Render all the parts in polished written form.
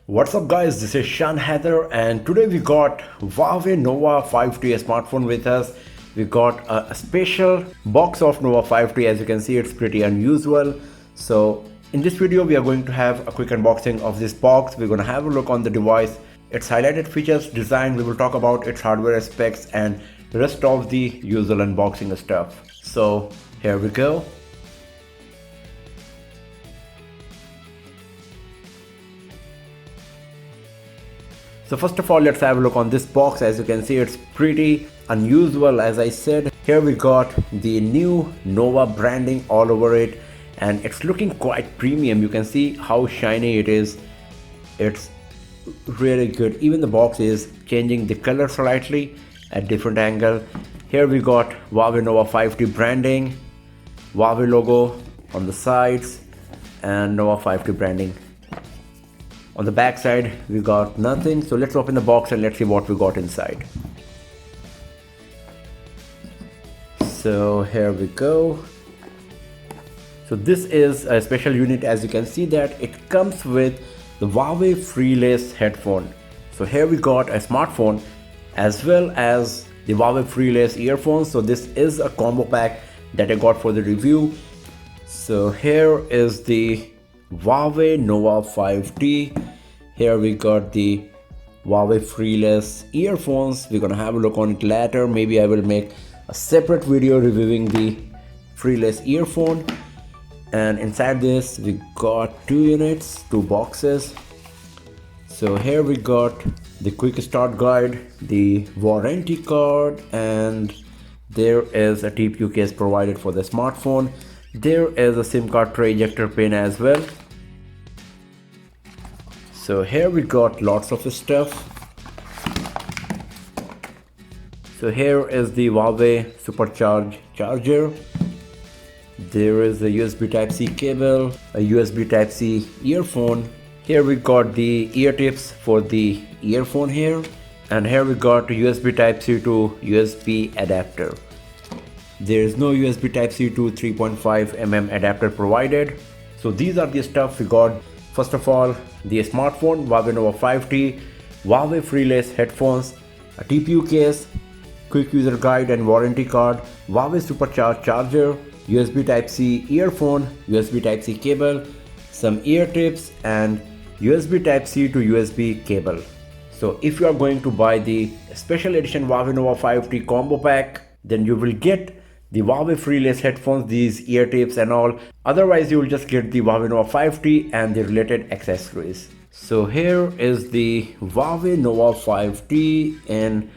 What's up guys, this is Shan Heather and today we got Huawei Nova 5T smartphone with us. We got a special box of Nova 5T. As you can see, it's pretty unusual. So in this video we are going to have a quick unboxing of this box. We're going to have a look on the device, its highlighted features, design. We will talk about its hardware specs and the rest of the usual unboxing stuff. So here we go. So first of all, let's have a look on this box. As you can see, it's pretty unusual. As I said, here we got the new Nova branding all over it and it's looking quite premium. You can see how shiny it is. It's really good. Even the box is changing the color slightly at different angle. Here we got Huawei Nova 5T branding, Huawei logo on the sides and Nova 5T branding. On the back side we got nothing, so let's open the box and let's see what we got inside. So here we go. So this is a special unit. As you can see that it comes with the Huawei Freeless headphone. So here we got a smartphone as well as the Huawei Freeless earphones. So this is a combo pack that I got for the review. So here is the Huawei Nova 5T. Here we got the Huawei Freeless earphones. We're gonna have a look on it later. Maybe I will make a separate video reviewing the Freeless earphone. And inside this we got two boxes. So here we got the quick start guide, the warranty card, and there is a TPU case provided for the smartphone. There is a SIM card tray ejector pin as well. So here we got lots of stuff. So here is the Huawei supercharged charger. There is a USB Type-C cable, a USB Type-C earphone. Here we got the ear tips for the earphone here. And here we got a USB Type-C to USB adapter. There is no USB Type-C to 3.5mm adapter provided. So these are the stuff we got. First of all, the smartphone, Huawei Nova 5T, Huawei Freeless headphones, a TPU case, quick user guide and warranty card, Huawei supercharged charger, USB Type-C earphone, USB Type-C cable, some ear tips and USB Type-C to USB cable. So if you are going to buy the special edition Huawei Nova 5T combo pack, then you will get the Huawei Freeless headphones, these ear tips and all. Otherwise you will just get the Huawei Nova 5T and the related accessories. So here is the Huawei Nova 5T in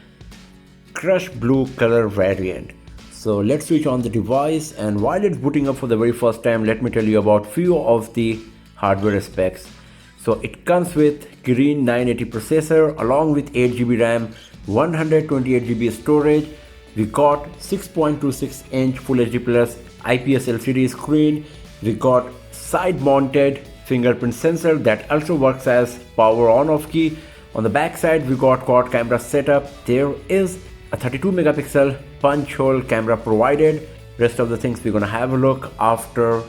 crushed blue color variant. So let's switch on the device, and while it's booting up for the very first time, let me tell you about few of the hardware specs. So it comes with Kirin 980 processor along with 8GB RAM, 128GB storage. We got 6.26 inch Full HD Plus IPS LCD screen. We got side mounted fingerprint sensor that also works as power on off key. On the back side we got quad camera setup. There is a 32 megapixel punch hole camera provided. Rest of the things we're gonna have a look after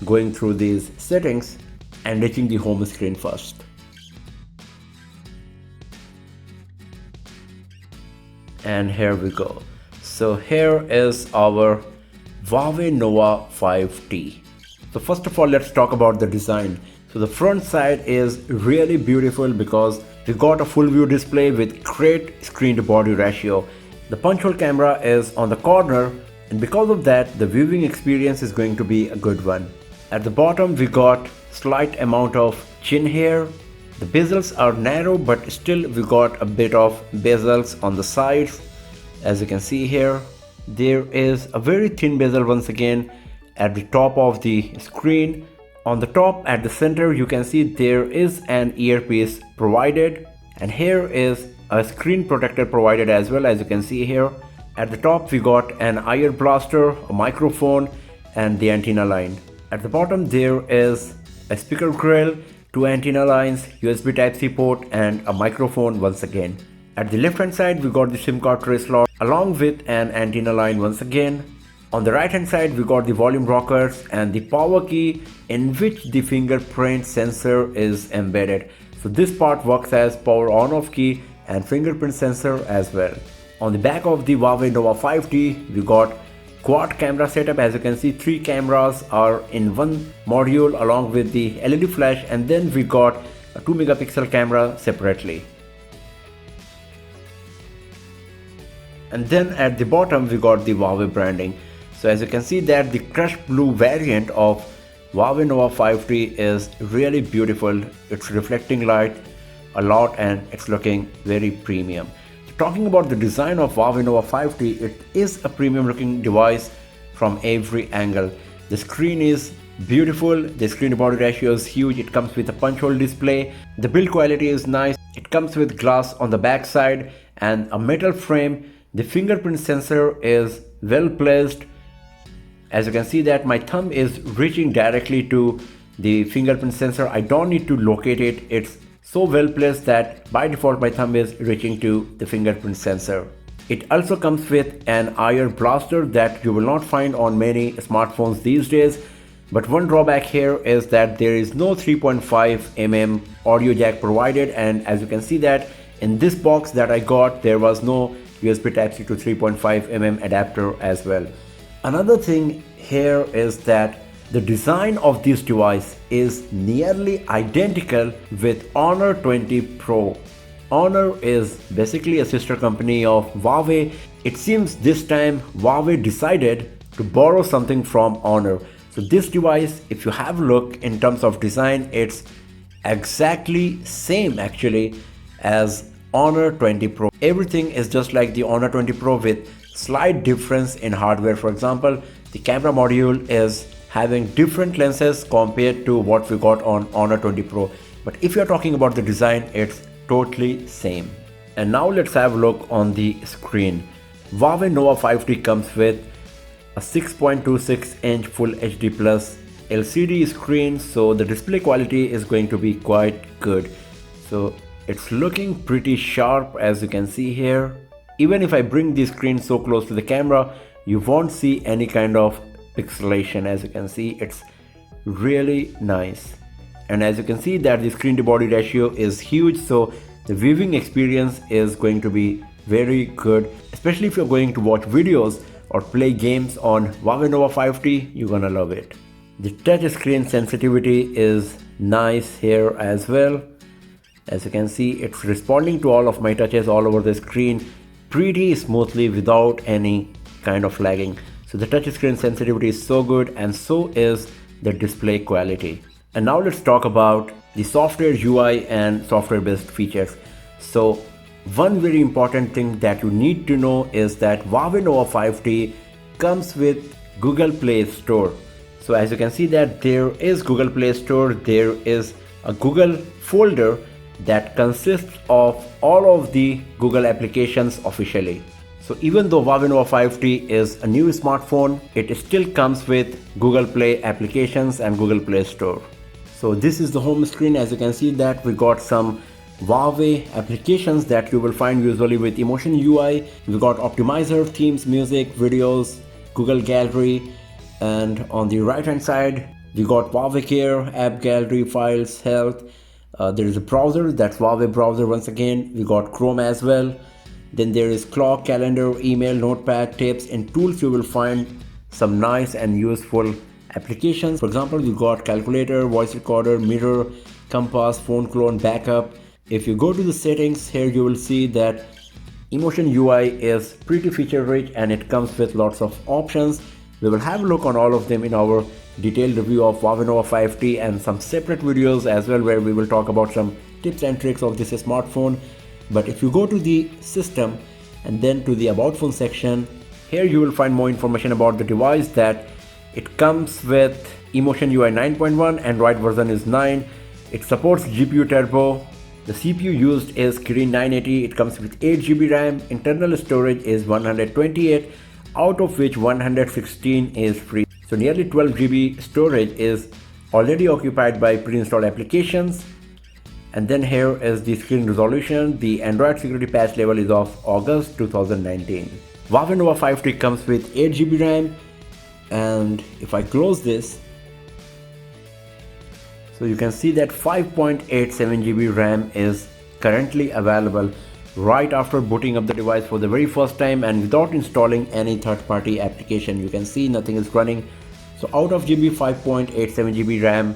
going through these settings and reaching the home screen first. And here we go. So here is our Huawei Nova 5T. So first of all, let's talk about the design. So the front side is really beautiful because we got a full view display with great screen to body ratio. The punch hole camera is on the corner, and because of that the viewing experience is going to be a good one. At the bottom we got slight amount of chin hair. The bezels are narrow, but still we got a bit of bezels on the sides. As you can see here, there is a very thin bezel once again at the top of the screen. On the top at the center you can see there is an earpiece provided, and here is a screen protector provided as well. As you can see here at the top we got an IR blaster, a microphone and the antenna line. At the bottom there is a speaker grill, two antenna lines, USB Type-C port and a microphone once again. At the left hand side we got the SIM card tray slot along with an antenna line once again. On the right hand side we got the volume rockers and the power key in which the fingerprint sensor is embedded. So this part works as power on off key and fingerprint sensor as well. On the back of the Huawei Nova 5T, we got quad camera setup. As you can see, 3 cameras are in one module along with the LED flash, and then we got a 2 megapixel camera separately. And then at the bottom we got the Huawei branding. So as you can see that the crushed blue variant of Huawei Nova 5T is really beautiful. It's reflecting light a lot and it's looking very premium. Talking about the design of Huawei Nova 5T, it is a premium looking device from every angle. The screen is beautiful, the screen to body ratio is huge, it comes with a punch hole display, the build quality is nice, it comes with glass on the back side and a metal frame. The fingerprint sensor is well placed. As you can see that my thumb is reaching directly to the fingerprint sensor. I don't need to locate it. It's so well placed that by default my thumb is reaching to the fingerprint sensor. It also comes with an IR blaster that you will not find on many smartphones these days. But one drawback here is that there is no 3.5mm audio jack provided, and as you can see that in this box that I got, there was no USB Type-C to 3.5mm adapter as well. Another thing here is that the design of this device is nearly identical with Honor 20 Pro. Honor is basically a sister company of Huawei. It seems this time Huawei decided to borrow something from Honor. So this device, if you have a look in terms of design, it's exactly same actually as Honor 20 Pro. Everything is just like the Honor 20 Pro with slight difference in hardware. For example, the camera module is having different lenses compared to what we got on Honor 20 Pro. But if you're talking about the design, it's totally same. And now let's have a look on the screen. Huawei Nova 5T comes with a 6.26 inch Full HD Plus LCD screen, so the display quality is going to be quite good. So it's looking pretty sharp as you can see here. Even if I bring the screen so close to the camera, you won't see any kind of pixelation. As you can see, it's really nice. And as you can see that the screen to body ratio is huge, so the viewing experience is going to be very good, especially if you're going to watch videos or play games on Huawei Nova 5T. You're gonna love it. The touch screen sensitivity is nice here as well. As you can see, it's responding to all of my touches all over the screen pretty smoothly without any kind of lagging. So the touch screen sensitivity is so good, and so is the display quality. And now let's talk about the software UI and software based features. So one very important thing that you need to know is that Huawei Nova 5T comes with Google Play Store. So as you can see that there is Google Play Store, there is a Google folder that consists of all of the Google applications officially. So even though Huawei Nova 5T is a new smartphone, it still comes with Google Play applications and Google Play Store. So this is the home screen. As you can see that we got some Huawei applications that you will find usually with Emotion UI. We got Optimizer, Themes, Music, Videos, Google Gallery, and on the right hand side we got Huawei Care, App Gallery, Files, Health. There is a browser, that's Huawei browser once again. We got Chrome as well. Then there is Clock, Calendar, Email, Notepad, Tips, and Tools. You will find some nice and useful applications. For example, we got Calculator, Voice Recorder, Mirror, Compass, Phone Clone, Backup. If you go to the settings here, you will see that Emotion UI is pretty feature rich and it comes with lots of options. We will have a look on all of them in our detailed review of Huawei Nova 5T and some separate videos as well, where we will talk about some tips and tricks of this smartphone. But if you go to the system and then to the about phone section, here you will find more information about the device, that it comes with Emotion UI 9.1, Android version is 9. It supports GPU Turbo. The CPU used is Kirin 980. It comes with 8GB RAM. Internal storage is 128, out of which 116 is free. So nearly 12GB storage is already occupied by pre-installed applications. And then here is the screen resolution. The Android security patch level is of August 2019. Huawei Nova 5T comes with 8GB RAM. And if I close this, So you can see that 5.87 GB RAM is currently available right after booting up the device for the very first time and without installing any third-party application. You can see nothing is running. So out of GB, 5.87 GB RAM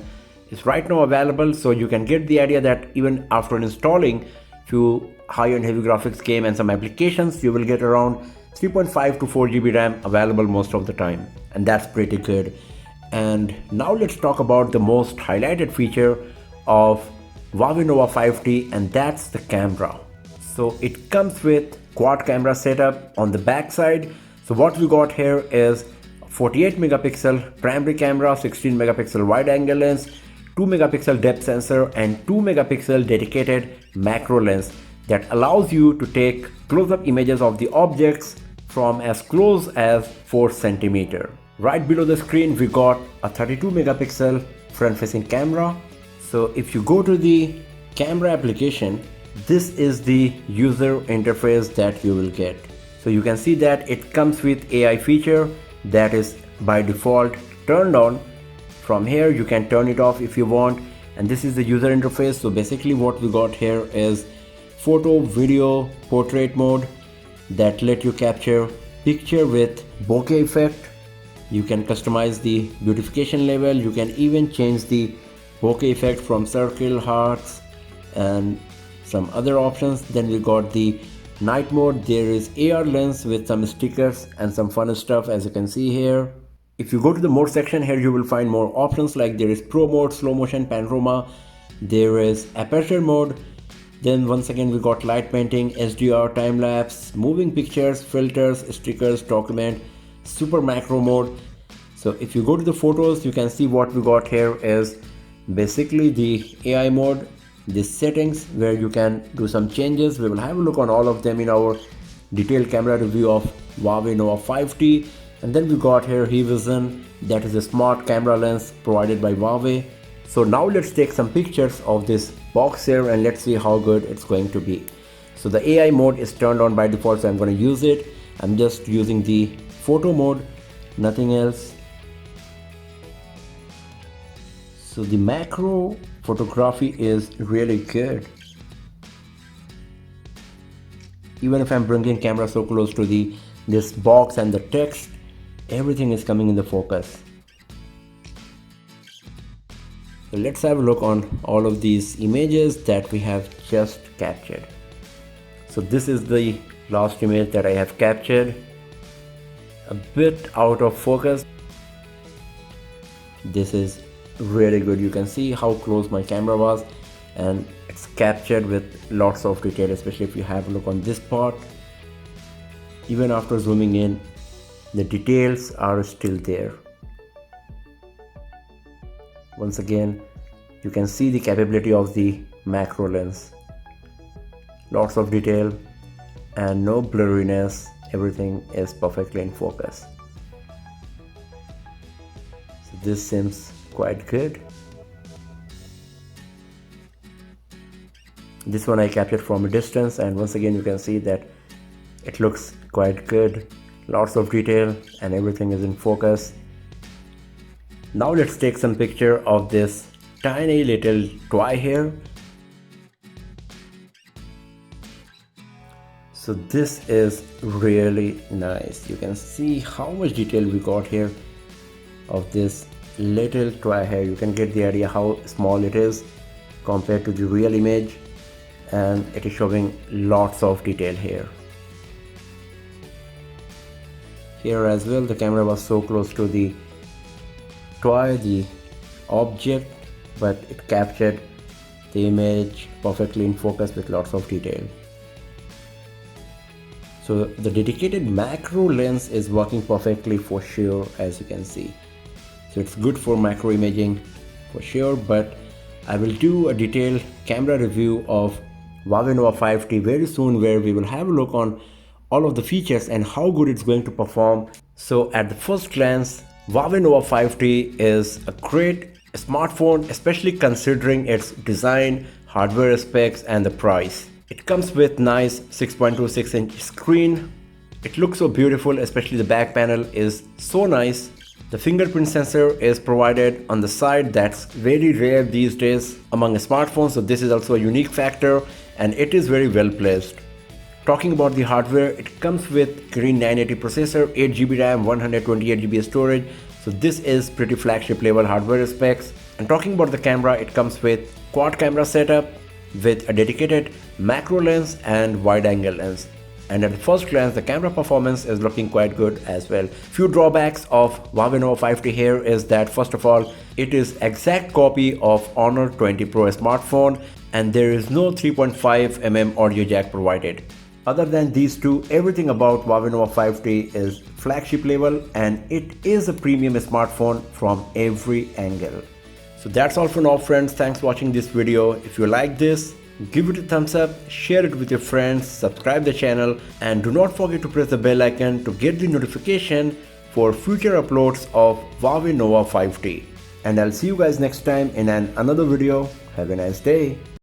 is right now available. So you can get the idea that even after installing few high-end heavy graphics game and some applications, you will get around 3.5 to 4 GB RAM available most of the time, and that's pretty good. And now let's talk about the most highlighted feature of Huawei Nova 5T, and that's the camera. So it comes with quad camera setup on the back side. So what we got here is 48 megapixel primary camera, 16 megapixel wide angle lens, 2 megapixel depth sensor and 2 megapixel dedicated macro lens that allows you to take close-up images of the objects from as close as 4 centimeter. Right below the screen we got a 32 megapixel front-facing camera. So if you go to the camera application, this is the user interface that you will get. So you can see that it comes with AI feature that is by default turned on. From here you can turn it off if you want, and this is the user interface. So basically what we got here is photo, video, portrait mode that let you capture picture with bokeh effect. You can customize the beautification level. You can even change the bokeh effect from circle, hearts and some other options. Then we got the night mode. There is AR lens with some stickers and some fun stuff, as you can see here. If you go to the more section here, you will find more options, like there is pro mode, slow motion, panorama, there is aperture mode. Then once again we got light painting, SDR, time lapse, moving pictures, filters, stickers, document, super macro mode. So if you go to the photos, you can see what we got here is basically the AI mode, the settings where you can do some changes. We will have a look on all of them in our detailed camera review of Huawei Nova 5T. And then we got here Vision, that is a smart camera lens provided by Huawei. So now let's take some pictures of this box here and let's see how good it's going to be. So the AI mode is turned on by default, so I'm going to use it. I'm just using the photo mode, nothing else. So the macro photography is really good. Even if I'm bringing camera so close to this box and the text, everything is coming in the focus. So let's have a look on all of these images that we have just captured. So this is the last image that I have captured, a bit out of focus. This is really good. You can see how close my camera was and it's captured with lots of detail, especially if you have a look on this part. Even after zooming in, the details are still there. Once again, you can see the capability of the macro lens. Lots of detail and no blurriness. Everything is perfectly in focus. So this seems quite good. This one I captured from a distance, and once again you can see that it looks quite good. Lots of detail and everything is in focus. Now let's take some picture of this tiny little toy here. So this is really nice. You can see how much detail we got here of this little toy here. You can get the idea how small it is compared to the real image, and it is showing lots of detail here. Here as well, the camera was so close to the toy, the object, but it captured the image perfectly in focus with lots of detail. So the dedicated macro lens is working perfectly for sure, as you can see. So it's good for macro imaging for sure, but I will do a detailed camera review of Huawei Nova 5T very soon, where we will have a look on all of the features and how good it's going to perform. So at the first glance, Huawei Nova 5T is a great smartphone, especially considering its design, hardware specs and the price. It comes with nice 6.26-inch screen. It looks so beautiful, especially the back panel is so nice. The fingerprint sensor is provided on the side. That's very rare these days among smartphones, so this is also a unique factor and it is very well placed. Talking about the hardware, it comes with Kirin 980 processor, 8GB RAM, 128GB storage. So this is pretty flagship level hardware specs. And talking about the camera, it comes with quad camera setup with a dedicated macro lens and wide angle lens. And at first glance, the camera performance is looking quite good as well. Few drawbacks of Huawei Nova 5T here is that first of all, it is exact copy of Honor 20 Pro smartphone and there is no 3.5mm audio jack provided. Other than these two, everything about Huawei Nova 5T is flagship level and it is a premium smartphone from every angle. So that's all for now friends. Thanks for watching this video. If you like this, give it a thumbs up, share it with your friends, subscribe the channel and do not forget to press the bell icon to get the notification for future uploads of Huawei Nova 5T. And I'll see you guys next time in another video. Have a nice day.